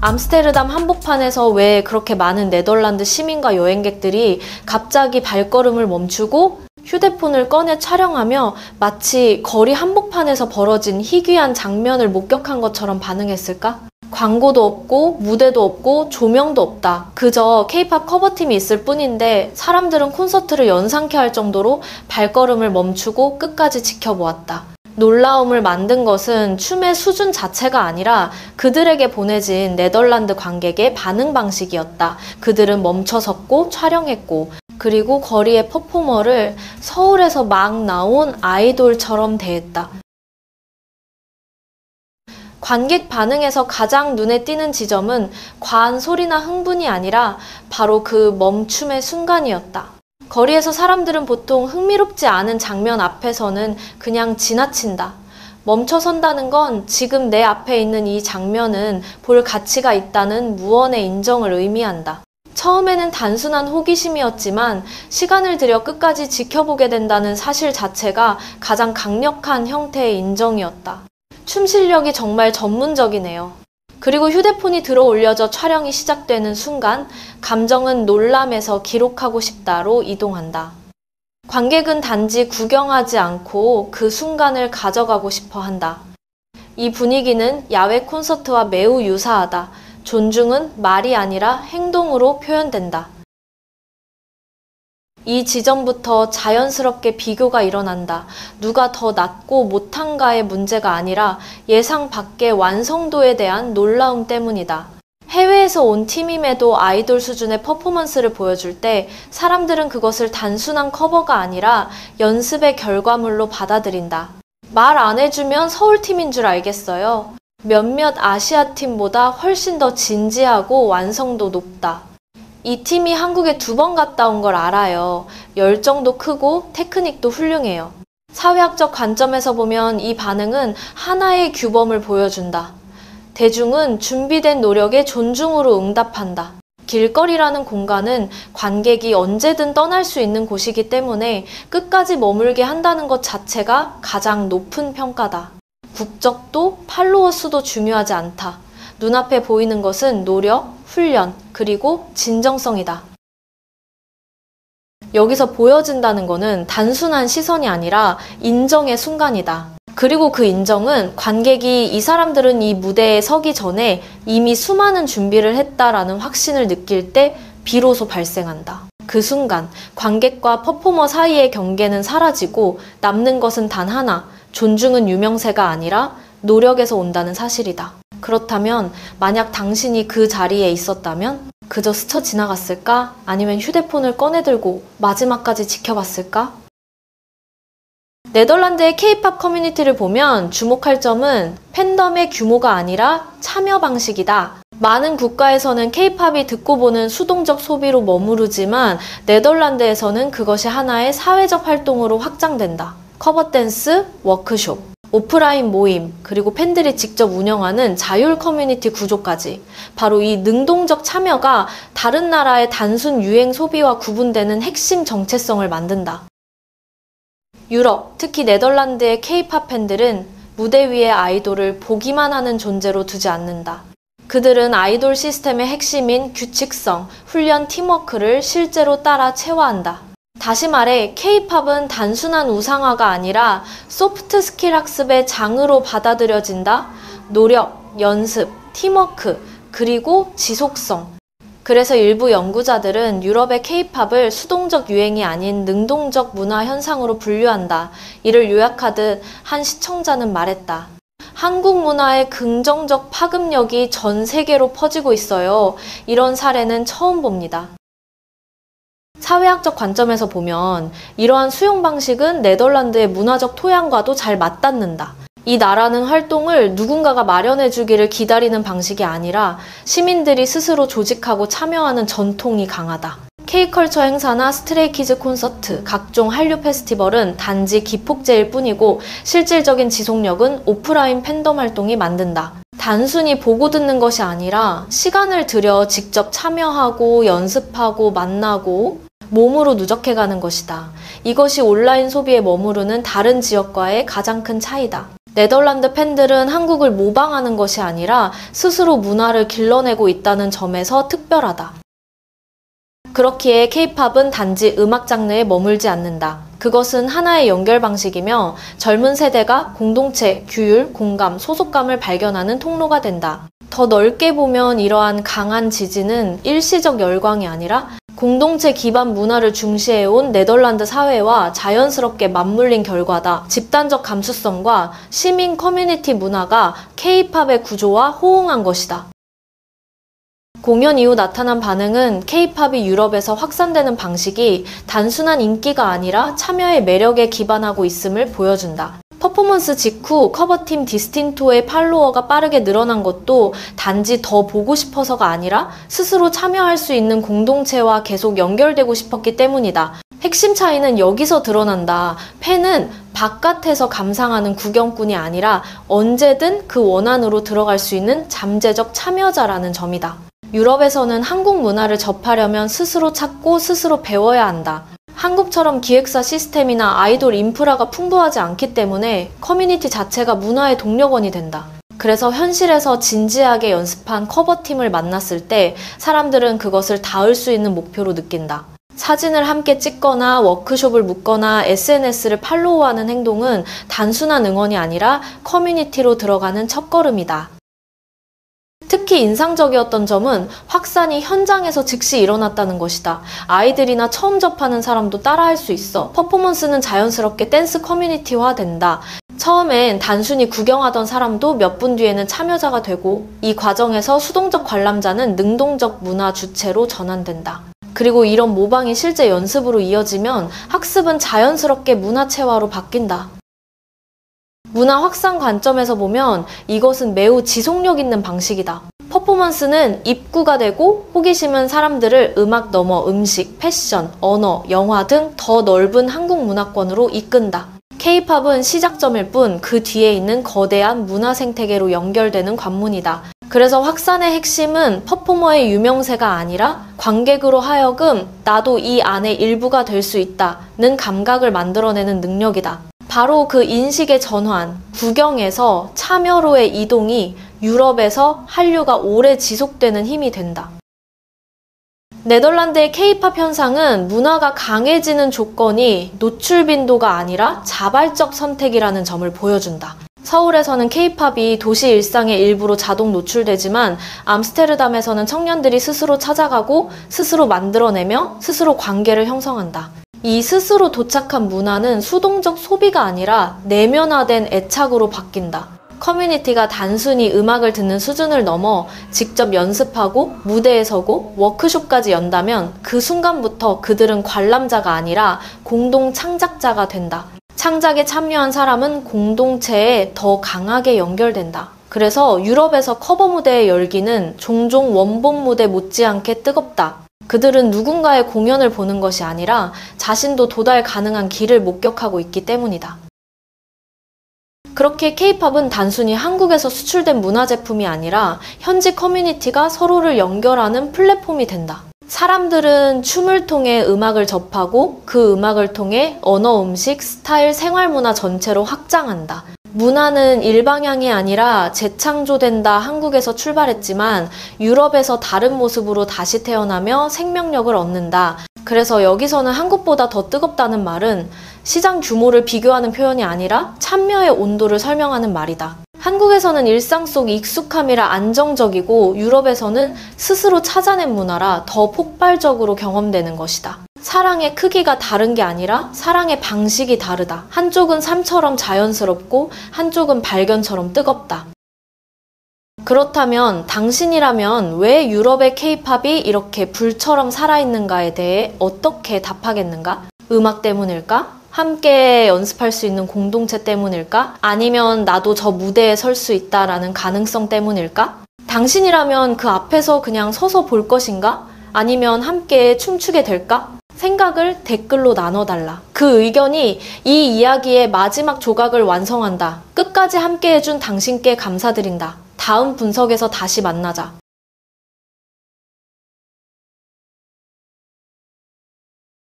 암스테르담 한복판에서 왜 그렇게 많은 네덜란드 시민과 여행객들이 갑자기 발걸음을 멈추고 휴대폰을 꺼내 촬영하며 마치 거리 한복판에서 벌어진 희귀한 장면을 목격한 것처럼 반응했을까? 광고도 없고 무대도 없고 조명도 없다. 그저 K-팝 커버팀이 있을 뿐인데 사람들은 콘서트를 연상케 할 정도로 발걸음을 멈추고 끝까지 지켜보았다. 놀라움을 만든 것은 춤의 수준 자체가 아니라 그들에게 보내진 네덜란드 관객의 반응 방식이었다. 그들은 멈춰섰고 촬영했고 그리고 거리의 퍼포머를 서울에서 막 나온 아이돌처럼 대했다. 관객 반응에서 가장 눈에 띄는 지점은 과한 소리나 흥분이 아니라 바로 그 멈춤의 순간이었다. 거리에서 사람들은 보통 흥미롭지 않은 장면 앞에서는 그냥 지나친다. 멈춰선다는 건 지금 내 앞에 있는 이 장면은 볼 가치가 있다는 무언의 인정을 의미한다. 처음에는 단순한 호기심이었지만 시간을 들여 끝까지 지켜보게 된다는 사실 자체가 가장 강력한 형태의 인정이었다. 춤 실력이 정말 전문적이네요. 그리고 휴대폰이 들어 올려져 촬영이 시작되는 순간 감정은 놀람에서 기록하고 싶다로 이동한다. 관객은 단지 구경하지 않고 그 순간을 가져가고 싶어 한다. 이 분위기는 야외 콘서트와 매우 유사하다. 존중은 말이 아니라 행동으로 표현된다. 이 지점부터 자연스럽게 비교가 일어난다. 누가 더 낫고 못한가의 문제가 아니라 예상 밖의 완성도에 대한 놀라움 때문이다. 해외에서 온 팀임에도 아이돌 수준의 퍼포먼스를 보여줄 때 사람들은 그것을 단순한 커버가 아니라 연습의 결과물로 받아들인다. 말 안 해주면 서울팀인 줄 알겠어요. 몇몇 아시아 팀보다 훨씬 더 진지하고 완성도 높다. 이 팀이 한국에 2번 갔다 온 걸 알아요. 열정도 크고 테크닉도 훌륭해요. 사회학적 관점에서 보면 이 반응은 하나의 규범을 보여준다. 대중은 준비된 노력에 존중으로 응답한다. 길거리라는 공간은 관객이 언제든 떠날 수 있는 곳이기 때문에 끝까지 머물게 한다는 것 자체가 가장 높은 평가다. 국적도 팔로워 수도 중요하지 않다. 눈앞에 보이는 것은 노력, 훈련, 그리고 진정성이다. 여기서 보여진다는 것은 단순한 시선이 아니라 인정의 순간이다. 그리고 그 인정은 관객이 이 사람들은 이 무대에 서기 전에 이미 수많은 준비를 했다라는 확신을 느낄 때 비로소 발생한다. 그 순간 관객과 퍼포머 사이의 경계는 사라지고 남는 것은 단 하나, 존중은 유명세가 아니라 노력에서 온다는 사실이다. 그렇다면 만약 당신이 그 자리에 있었다면 그저 스쳐 지나갔을까? 아니면 휴대폰을 꺼내들고 마지막까지 지켜봤을까? 네덜란드의 K-팝 커뮤니티를 보면 주목할 점은 팬덤의 규모가 아니라 참여 방식이다. 많은 국가에서는 K-팝이 듣고 보는 수동적 소비로 머무르지만 네덜란드에서는 그것이 하나의 사회적 활동으로 확장된다. 커버 댄스, 워크숍, 오프라인 모임, 그리고 팬들이 직접 운영하는 자율 커뮤니티 구조까지 바로 이 능동적 참여가 다른 나라의 단순 유행 소비와 구분되는 핵심 정체성을 만든다. 유럽, 특히 네덜란드의 K-팝 팬들은 무대 위의 아이돌을 보기만 하는 존재로 두지 않는다. 그들은 아이돌 시스템의 핵심인 규칙성, 훈련, 팀워크를 실제로 따라 체화한다. 다시 말해 K-팝은 단순한 우상화가 아니라 소프트 스킬 학습의 장으로 받아들여진다. 노력, 연습, 팀워크, 그리고 지속성. 그래서 일부 연구자들은 유럽의 K-팝을 수동적 유행이 아닌 능동적 문화 현상으로 분류한다. 이를 요약하듯 한 시청자는 말했다. 한국 문화의 긍정적 파급력이 전 세계로 퍼지고 있어요. 이런 사례는 처음 봅니다. 사회학적 관점에서 보면 이러한 수용 방식은 네덜란드의 문화적 토양과도 잘 맞닿는다. 이 나라는 활동을 누군가가 마련해 주기를 기다리는 방식이 아니라 시민들이 스스로 조직하고 참여하는 전통이 강하다. K컬처 행사나 스트레이키즈 콘서트, 각종 한류 페스티벌은 단지 기폭제일 뿐이고 실질적인 지속력은 오프라인 팬덤 활동이 만든다. 단순히 보고 듣는 것이 아니라 시간을 들여 직접 참여하고 연습하고 만나고 몸으로 누적해가는 것이다. 이것이 온라인 소비에 머무르는 다른 지역과의 가장 큰 차이다. 네덜란드 팬들은 한국을 모방하는 것이 아니라 스스로 문화를 길러내고 있다는 점에서 특별하다. 그렇기에 K-팝은 단지 음악 장르에 머물지 않는다. 그것은 하나의 연결 방식이며 젊은 세대가 공동체, 규율, 공감, 소속감을 발견하는 통로가 된다. 더 넓게 보면 이러한 강한 지지는 일시적 열광이 아니라 공동체 기반 문화를 중시해온 네덜란드 사회와 자연스럽게 맞물린 결과다. 집단적 감수성과 시민 커뮤니티 문화가 K-팝의 구조와 호응한 것이다. 공연 이후 나타난 반응은 K-팝이 유럽에서 확산되는 방식이 단순한 인기가 아니라 참여의 매력에 기반하고 있음을 보여준다. 퍼포먼스 직후 커버팀 디스틴토의 팔로워가 빠르게 늘어난 것도 단지 더 보고 싶어서가 아니라 스스로 참여할 수 있는 공동체와 계속 연결되고 싶었기 때문이다. 핵심 차이는 여기서 드러난다. 팬은 바깥에서 감상하는 구경꾼이 아니라 언제든 그 원안으로 들어갈 수 있는 잠재적 참여자라는 점이다. 유럽에서는 한국 문화를 접하려면 스스로 찾고 스스로 배워야 한다. 한국처럼 기획사 시스템이나 아이돌 인프라가 풍부하지 않기 때문에 커뮤니티 자체가 문화의 동력원이 된다. 그래서 현실에서 진지하게 연습한 커버팀을 만났을 때 사람들은 그것을 닿을 수 있는 목표로 느낀다. 사진을 함께 찍거나 워크숍을 묻거나 SNS를 팔로우하는 행동은 단순한 응원이 아니라 커뮤니티로 들어가는 첫걸음이다. 특히 인상적이었던 점은 확산이 현장에서 즉시 일어났다는 것이다. 아이들이나 처음 접하는 사람도 따라할 수 있어. 퍼포먼스는 자연스럽게 댄스 커뮤니티화 된다. 처음엔 단순히 구경하던 사람도 몇 분 뒤에는 참여자가 되고 이 과정에서 수동적 관람자는 능동적 문화 주체로 전환된다. 그리고 이런 모방이 실제 연습으로 이어지면 학습은 자연스럽게 문화체화로 바뀐다. 문화 확산 관점에서 보면 이것은 매우 지속력 있는 방식이다. 퍼포먼스는 입구가 되고 호기심은 사람들을 음악 넘어 음식, 패션, 언어, 영화 등 더 넓은 한국 문화권으로 이끈다. K-팝은 시작점일 뿐 그 뒤에 있는 거대한 문화 생태계로 연결되는 관문이다. 그래서 확산의 핵심은 퍼포머의 유명세가 아니라 관객으로 하여금 나도 이 안의 일부가 될 수 있다는 감각을 만들어내는 능력이다. 바로 그 인식의 전환, 구경에서 참여로의 이동이 유럽에서 한류가 오래 지속되는 힘이 된다. 네덜란드의 K-팝 현상은 문화가 강해지는 조건이 노출 빈도가 아니라 자발적 선택이라는 점을 보여준다. 서울에서는 K-팝이 도시 일상의 일부로 자동 노출되지만 암스테르담에서는 청년들이 스스로 찾아가고 스스로 만들어내며 스스로 관계를 형성한다. 이 스스로 도착한 문화는 수동적 소비가 아니라 내면화된 애착으로 바뀐다. 커뮤니티가 단순히 음악을 듣는 수준을 넘어 직접 연습하고 무대에 서고 워크숍까지 연다면 그 순간부터 그들은 관람자가 아니라 공동 창작자가 된다. 창작에 참여한 사람은 공동체에 더 강하게 연결된다. 그래서 유럽에서 커버 무대의 열기는 종종 원본 무대 못지않게 뜨겁다. 그들은 누군가의 공연을 보는 것이 아니라 자신도 도달 가능한 길을 목격하고 있기 때문이다. 그렇게 K-팝은 단순히 한국에서 수출된 문화 제품이 아니라 현지 커뮤니티가 서로를 연결하는 플랫폼이 된다. 사람들은 춤을 통해 음악을 접하고 그 음악을 통해 언어, 음식, 스타일, 생활문화 전체로 확장한다. 문화는 일방향이 아니라 재창조된다 한국에서 출발했지만 유럽에서 다른 모습으로 다시 태어나며 생명력을 얻는다. 그래서 여기서는 한국보다 더 뜨겁다는 말은 시장 규모를 비교하는 표현이 아니라 참여의 온도를 설명하는 말이다. 한국에서는 일상 속 익숙함이라 안정적이고 유럽에서는 스스로 찾아낸 문화라 더 폭발적으로 경험되는 것이다. 사랑의 크기가 다른 게 아니라 사랑의 방식이 다르다. 한쪽은 삶처럼 자연스럽고 한쪽은 발견처럼 뜨겁다. 그렇다면 당신이라면 왜 유럽의 K-팝이 이렇게 불처럼 살아있는가에 대해 어떻게 답하겠는가? 음악 때문일까? 함께 연습할 수 있는 공동체 때문일까? 아니면 나도 저 무대에 설 수 있다라는 가능성 때문일까? 당신이라면 그 앞에서 그냥 서서 볼 것인가? 아니면 함께 춤추게 될까? 생각을 댓글로 나눠달라. 그 의견이 이 이야기의 마지막 조각을 완성한다. 끝까지 함께 해준 당신께 감사드린다. 다음 분석에서 다시 만나자.